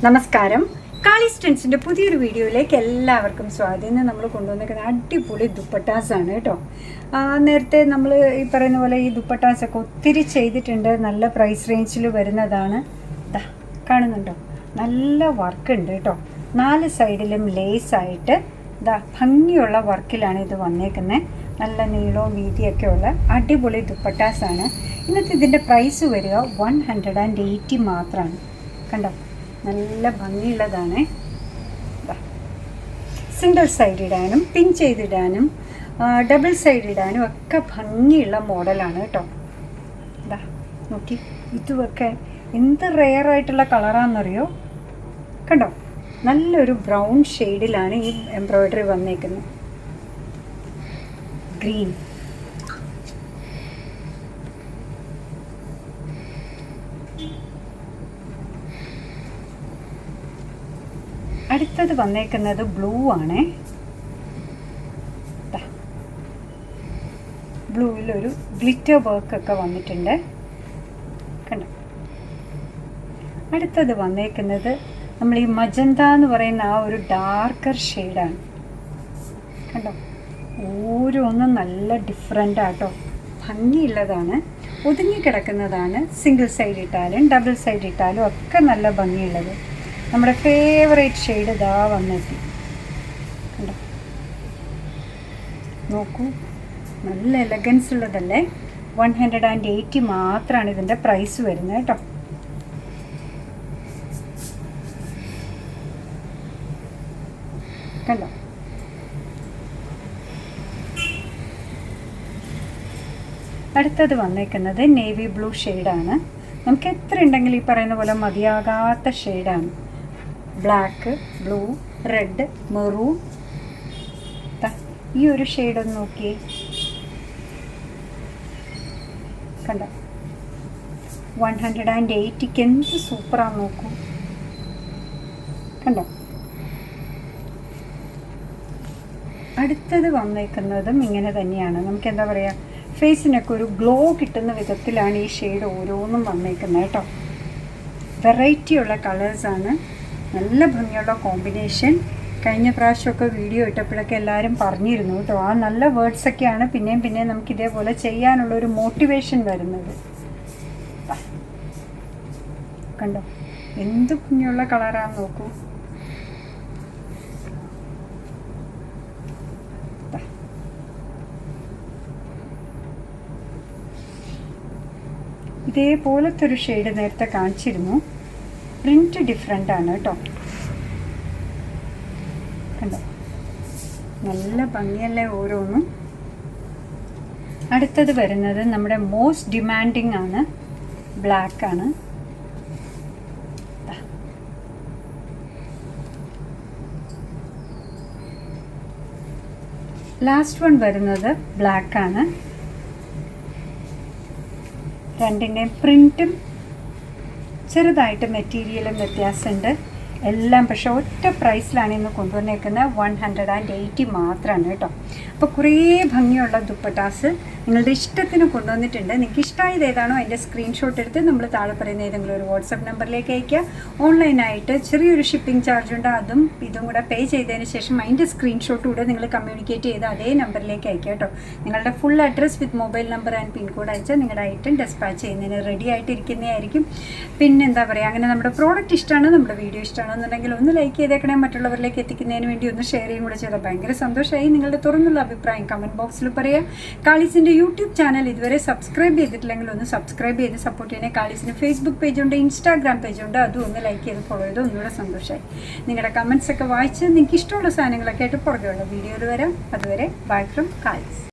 നമസ്കാരം. കാളീസ് ട്രെൻഡ്സിൻ്റെ പുതിയൊരു വീഡിയോയിലേക്ക് എല്ലാവർക്കും സ്വാഗതം. ഇന്ന് നമ്മൾ കൊണ്ടുവന്നിരിക്കുന്ന അടിപൊളി ദുപ്പട്ടാസാണ് കേട്ടോ. നേരത്തെ നമ്മൾ ഈ പറയുന്ന പോലെ ഈ ദുപ്പട്ടാസൊക്കെ ഒത്തിരി ചെയ്തിട്ടുണ്ട്. നല്ല പ്രൈസ് റേഞ്ചിൽ വരുന്നതാണ്. കാണുന്നുണ്ടോ? നല്ല വർക്ക് ഉണ്ട് കേട്ടോ. 4 സൈഡിലും ലേസായിട്ട് ഭംഗിയുള്ള വർക്കിലാണ് ഇത് വന്നേക്കുന്നത്. നല്ല നീളവും വീതിയൊക്കെ ഉള്ള അടിപൊളി ദുപ്പട്ടാസാണ്. ഇന്നത്തെ ഇതിൻ്റെ പ്രൈസ് വരിക 180 മാത്രമാണ്. കണ്ടോ, നല്ല ഭംഗിയുള്ളതാണ്. സിംഗിൾ സൈഡ് ഇടാനും പിൻ ചെയ്തിടാനും ഡബിൾ സൈഡ് ഇടാനും ഒക്കെ ഭംഗിയുള്ള മോഡലാണ് കേട്ടോ. നോക്കി, ഇതുമൊക്കെ എന്ത് റെയർ ആയിട്ടുള്ള കളറാണെന്നറിയോ? കണ്ടോ, നല്ലൊരു ബ്രൗൺ ഷെയ്ഡിലാണ് ഈ എംബ്രോയ്ഡറി വന്നേക്കുന്നത്. ഗ്രീൻ, അടുത്തത് വന്നേക്കുന്നത് ബ്ലൂ ആണ്. ബ്ലൂവിലൊരു ഗ്ലിറ്റർ വർക്കൊക്കെ വന്നിട്ടുണ്ട്. കണ്ടോ, അടുത്തത് വന്നേക്കുന്നത് നമ്മൾ ഈ മജന്ത എന്ന് പറയുന്ന ആ ഒരു ഡാർക്കർ ഷെയ്ഡാണ്. കണ്ടോ, ഓരോന്നും നല്ല ഡിഫറെൻ്റ് ആട്ടോ, ഭംഗിയുള്ളതാണ്. ഒതുങ്ങിക്കിടക്കുന്നതാണ്. സിംഗിൾ സൈഡ് ഇട്ടാലും ഡബിൾ സൈഡ് ഇട്ടാലും ഒക്കെ നല്ല ഭംഗിയുള്ളത്. നമ്മുടെ ഫേവറേറ്റ് ഷെയ്ഡ് ഇതാ വന്നെത്തി. കണ്ടോ, നോക്കൂ, നല്ല എലഗൻസ് ഉള്ളതല്ലേ. 180 മാത്രമാണ് ഇതിൻ്റെ പ്രൈസ് വരുന്നത് കേട്ടോ. കണ്ടോ, അടുത്തത് വന്നേക്കുന്നത് നേവി ബ്ലൂ ഷെയ്ഡാണ്. നമുക്ക് എത്ര ഉണ്ടെങ്കിലും ഈ പറയുന്ന പോലെ മതിയാകാത്ത ഷെയ്ഡാണ്. Black, blue, red, maroon. ഈ ഒരു ഷെയ്ഡൊന്ന് നോക്കിയേ. കണ്ടോ, 180 എന്ത് സൂപ്പറാന്ന് നോക്കൂ. കണ്ടോ, അടുത്തത് വന്നേക്കുന്നതും ഇങ്ങനെ തന്നെയാണ്. നമുക്ക് എന്താ പറയുക, ഫേസിനൊക്കെ ഒരു ഗ്ലോ കിട്ടുന്ന വിധത്തിലാണ് ഈ ഷെയ്ഡ് ഓരോന്നും വന്നേക്കുന്നത് കേട്ടോ. വെറൈറ്റിയുള്ള കളേഴ്സാണ്, നല്ല ഭംഗിയുള്ള കോമ്പിനേഷൻ. കഴിഞ്ഞ പ്രാവശ്യമൊക്കെ വീഡിയോ ഇട്ടപ്പോഴൊക്കെ എല്ലാവരും പറഞ്ഞിരുന്നു കേട്ടോ. ആ നല്ല വേർഡ്സൊക്കെയാണ് പിന്നെയും പിന്നെയും നമുക്ക് ഇതേപോലെ ചെയ്യാനുള്ളൊരു മോട്ടിവേഷൻ വരുന്നത്. കണ്ടോ, എന്ത് ഭംഗിയുള്ള കളറാന്ന് നോക്കൂ. ഇതേപോലത്തെ ഒരു ഷെയ്ഡ് നേരത്തെ കാണിച്ചിരുന്നു. പ്രിൻറ്റ് ഡിഫറെൻ്റ് ആണ് കേട്ടോ. കണ്ടോ, നല്ല ഭംഗിയല്ലേ ഓരോന്നും. അടുത്തത് വരുന്നത് നമ്മുടെ മോസ്റ്റ് ഡിമാൻഡിങ് ആണ്, ബ്ലാക്ക് ആണ്. ലാസ്റ്റ് വൺ വരുന്നത് ബ്ലാക്ക് ആണ്. രണ്ടിൻ്റെയും പ്രിൻറ്റും ചെറുതായിട്ട് മെറ്റീരിയലും വ്യത്യാസമുണ്ട്. എല്ലാം പക്ഷേ ഒറ്റ പ്രൈസിലാണ് ഇന്ന് കൊണ്ടുവന്നേക്കുന്നത്. 180 മാത്രമാണ് കേട്ടോ. അപ്പോൾ കുറേ ഭംഗിയുള്ള ദുപ്പട്ടാസ് നിങ്ങളുടെ ഇഷ്ടത്തിന് കൊണ്ടുവന്നിട്ടുണ്ട്. നിങ്ങൾക്ക് ഇഷ്ടമായത് ഏതാണോ അതിൻ്റെ സ്ക്രീൻഷോട്ട് എടുത്ത് നമ്മൾ താഴെ പറയുന്ന ഏതെങ്കിലും ഒരു വാട്സപ്പ് നമ്പറിലേക്ക് അയയ്ക്കുക. ഓൺലൈനായിട്ട് ചെറിയൊരു ഷിപ്പിംഗ് ചാർജ് ഉണ്ട്, അതും ഇതും കൂടെ പേ ചെയ്തതിന് ശേഷം അതിൻ്റെ സ്ക്രീൻഷോട്ട് കൂടെ നിങ്ങൾ കമ്മ്യൂണിക്കേറ്റ് ചെയ്ത് അതേ നമ്പറിലേക്ക് അയക്കുക കേട്ടോ. നിങ്ങളുടെ full address with mobile number and pin code അയച്ചാൽ നിങ്ങളുടെ ഐറ്റം ഡെസ്പാച്ച് ചെയ്യുന്നതിന് റെഡി ആയിട്ടിരിക്കുന്നതായിരിക്കും. പിന്നെ എന്താ പറയുക, അങ്ങനെ നമ്മുടെ പ്രോഡക്റ്റ് ഇഷ്ടമാണ്, നമ്മുടെ വീഡിയോ ഇഷ്ടമാണെന്നുണ്ടെങ്കിൽ ഒന്ന് ലൈക്ക് ചെയ്തേക്കണേ. മറ്റുള്ളവരിലേക്ക് എത്തിക്കുന്നതിന് വേണ്ടി ഒന്ന് ഷെയർ ചെയ്യും കൂടെ ചെയ്താൽ ഭയങ്കര സന്തോഷമായി. നിങ്ങളുടെ തുറന്നുള്ള അഭിപ്രായം കമൻറ്റ് ബോക്സിൽ പറയുക. കാളീസിൻ്റെ യൂട്യൂബ് ചാനൽ ഇതുവരെ സബ്സ്ക്രൈബ് ചെയ്തിട്ടില്ലെങ്കിൽ ഒന്ന് സബ്സ്ക്രൈബ് ചെയ്ത് സപ്പോർട്ട് ചെയ്യണേ. കാളീസിന് ഫേസ്ബുക്ക് പേജുണ്ട്, ഇൻസ്റ്റാഗ്രാം പേജുണ്ട്, അതും ഒന്ന് ലൈക്ക് ചെയ്ത് ഫോളോ ചെയ്ത് ഒന്നുകൂടെ സന്തോഷമായി. നിങ്ങളുടെ കമൻറ്റ്സ് ഒക്കെ വായിച്ച് നിങ്ങൾക്ക് ഇഷ്ടമുള്ള സാധനങ്ങളൊക്കെ ആയിട്ട് പുറകെയുള്ള വീഡിയോയിൽ വരാം. അതുവരെ ബൈ ഫ്രം കാളീസ്.